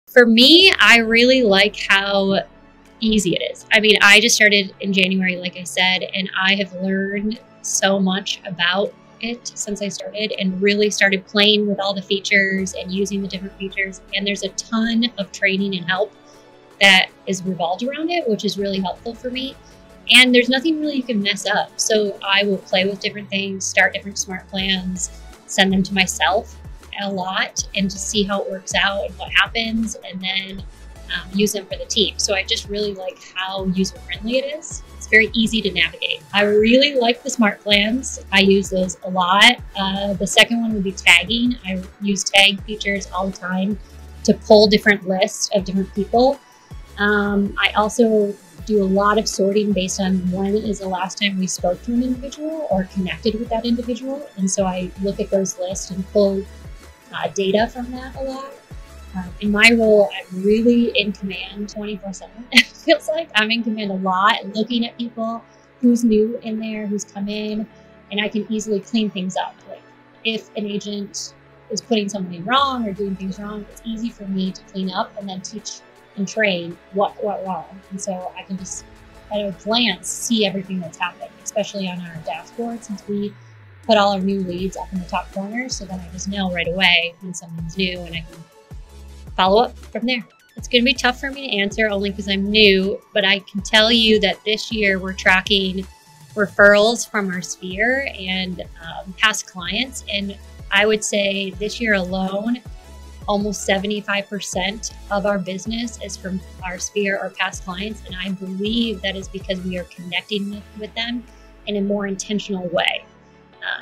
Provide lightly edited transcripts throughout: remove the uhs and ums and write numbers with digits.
For me, I really like how easy it is. I mean, I just started in January, like I said, and I have learned so much about it since I started and really started playing with all the features and using the different features. And there's a ton of training and help that is revolved around it, which is really helpful for me. And there's nothing really you can mess up. So I will play with different things, start different smart plans, send them to myself a lot and just see how it works out and what happens, and then use them for the team. So I just really like how user-friendly it is. It's very easy to navigate. I really like the smart plans. I use those a lot. The second one would be tagging. I use tag features all the time to pull different lists of different people. I also do a lot of sorting based on when is the last time we spoke to an individual or connected with that individual. And so I look at those lists and pull data from that a lot. In my role, I'm really in command 24/7. It feels like I'm in command a lot, looking at people, who's new in there, who's come in, and I can easily clean things up. Like if an agent is putting something wrong or doing things wrong, it's easy for me to clean up and then teach and train what went wrong. And so I can just at a glance see everything that's happening, especially on our dashboard, since we put all our new leads up in the top corner. So then I just know right away when something's new and I can follow up from there. It's going to be tough for me to answer only because I'm new, but I can tell you that this year we're tracking referrals from our sphere and past clients. And I would say this year alone, almost 75% of our business is from our sphere or past clients. And I believe that is because we are connecting with them in a more intentional way.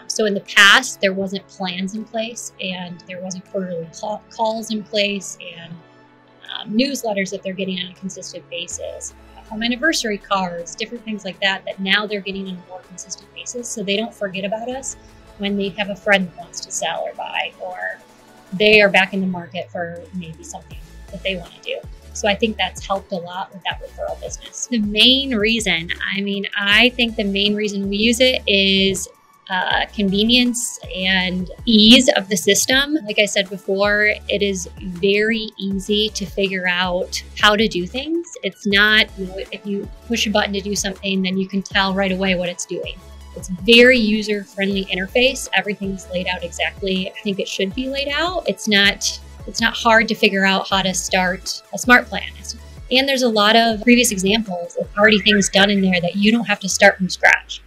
So in the past, there wasn't plans in place and there wasn't quarterly calls in place and newsletters that they're getting on a consistent basis, home anniversary cards, different things like that, that now they're getting on a more consistent basis. So they don't forget about us when they have a friend that wants to sell or buy, or they are back in the market for maybe something that they want to do. So I think that's helped a lot with that referral business. The main reason, I think the main reason we use it is convenience and ease of the system. Like I said before, it is very easy to figure out how to do things. It's not, if you push a button to do something, then you can tell right away what it's doing. It's very user-friendly interface. Everything's laid out exactly. I think it should be laid out. It's not hard to figure out how to start a smart plan. And there's a lot of previous examples of already things done in there that you don't have to start from scratch.